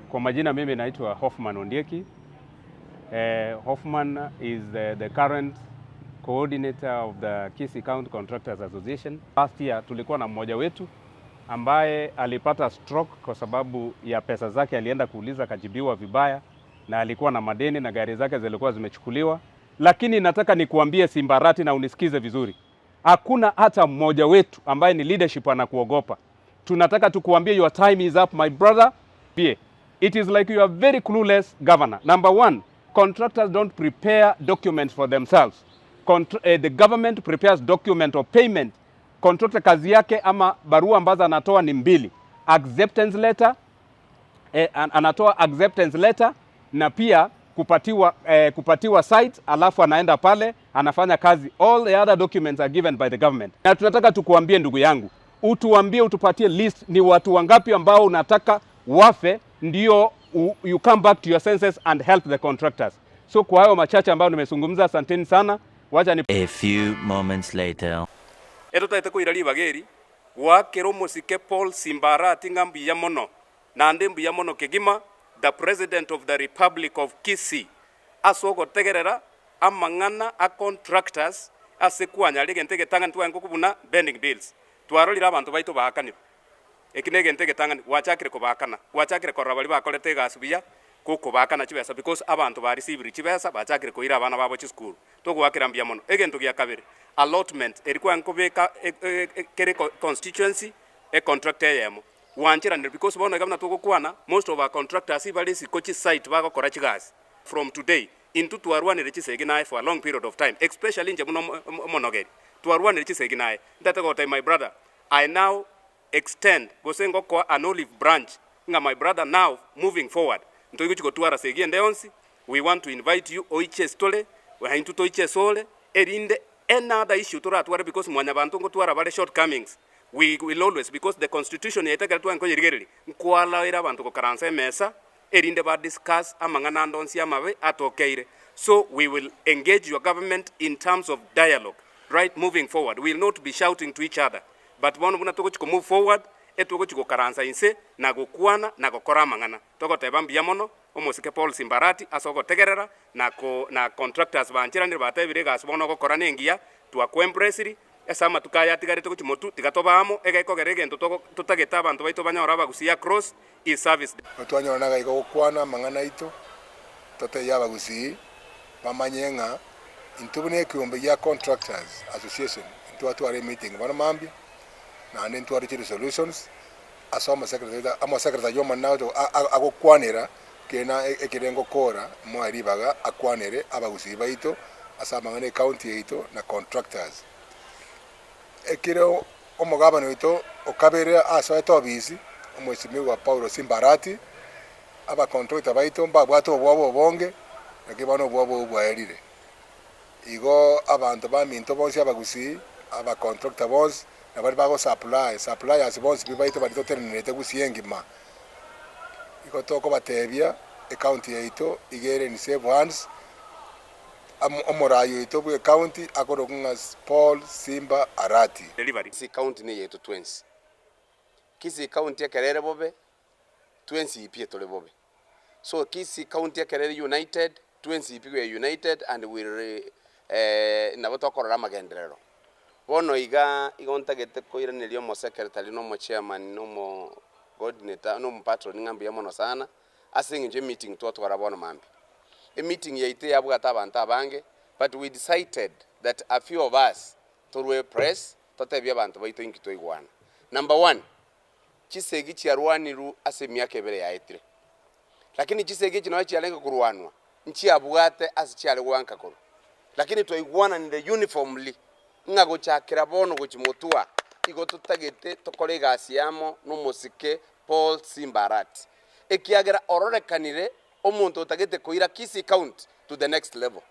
Kwa majina mimi naitwa Hoffman Ondieki. Hoffman is the current coordinator of the Kisii County Contractors Association. Last year tulikuwa na mmoja wetu ambaye alipata stroke kwa sababu ya pesa zake alienda kuuliza kajibiwa vibaya na alikuwa na madeni na gari zake zilikuwa zimechukuliwa. Lakini nataka nikuambie Simbarati na unisikize vizuri. Hakuna hata mmoja wetu ambaye ni leadership anakuogopa. Tunataka tukuambie your time is up, my brother. It is like you are very clueless governor. Number one, contractors don't prepare documents for themselves. The government prepares document of payment. Contractor kazi yake ama barua ambazo anatoa ni mbili. Acceptance letter, anatoa acceptance letter na pia kupatiwa site, alafu anaenda pale, anafanya kazi. All the other documents are given by the government. Na tunataka tukuambie ndugu yangu, utupatie list ni watu wangapi ambao unataka wafe ndio you come back to your senses and help the contractors. So kwa hayo machache ambayo nimezungumza, asanteni sana. Wacha ni A few moments later. Taite ko irali bageri wa kero musike Paul Simbarati ngambi ya mono na ndembu ya mono kegima the president of the Republic of Kisii asogo tegerera amangana a contractors asekwanya ligentege tanga ntwango kubuna bending bills twarolira abantu baito bakanira ekinege ntege tanga wachakire ko bakana wachakire ko rabali bakolete gasubia kuko bakana chibesa because abantu ba receive chibesa bachakire ko ira abana babo chi school togwakira mbia mono egento gya kabiri allotment erikwa nkobeka kere constituency a contractor yemo wanchira because bona gamna togokwana most of our contractors ibali sikochi site bagokora chigasi from today into twarwanire chiseginaye for a long period of time, especially nje muno monogeri twarwanire chiseginaye ndatago time my brother I now extend gosengo kwa an olive branch nga my brother now moving forward ntoyiko twara segiende onsi we want to invite you oiche stole we haintu toiche sole erinde another issue turatwara because mwanya bantu ngo twara bale shortcomings we will always because the constitution yetaka twanko yirigereri nkwala ira bantu ko karanse mesa erinde ba discuss amangana ndonsi amabe atokeire. So we will engage your government in terms of dialogue right moving forward. We will not be shouting to each other but bono buna toko chiko move forward etoko chiko karansa inse na gukwana na gukora mangana toko tebambia mono omosike Paul Simbarati asoko tegerera na contractors banchira ni batebire gas bono gukora nengia twakwempressiri esama tukaya tigare toko chimotu tigatobamo egaiko gerege tutageta abantu baito banyora bagusia cross is service twanyora naga iko gukwana mangana ito tote yaba gusi pamanyenga intubune kiombe ya contractors association into atware meeting bana mambi na nen tware solutions asoma secretary yoma nato agokwanira kena ekirengo kora mwari baga akwanere abagusi baito asamangane county yito na contractors ekiro omugabano ito okabere aso bizi omwesimi wa Paul Simbarati aba contractor baito mbabwato obwabo bonge nakibano obwabo obwaerire igo abantu baminto bonse abagusi aba contractor bonse na bari bago supply as bonse bibaito bari totenete gusiengima iko toko batebia account yito igere ni save hands omorayo ito bwe county akorokunga Paul Simba Arati delivery Kisii county ne yetu twins Kisii county yakerere bobe twins ipie tole bobe so Kisii county yakerere united twins ipie united and we nabotokorora magenderero bono igontagete koiranelio mo secretary no mo chairman no mo coordinator no mo patron ngambi yamono sana asinge meeting twatwara bono mambi a meeting yaite yabugata abantu abange but we decided that a few of us to press totebya abantu baito inkito igwana. Number 1 chisegi chiarwaniru ase myaka ebere yaitire lakini chisegi kino chialenga kurwanwa nchi abugate ase chiale gwanka koro lakini twaigwana ninde uniformly ngago chakira bono gochimotua igo tutagete tokore gasi yamo no musike Paul Simbarati ekiagera ororekanire omuntu utagete koira Kisii county to the next level.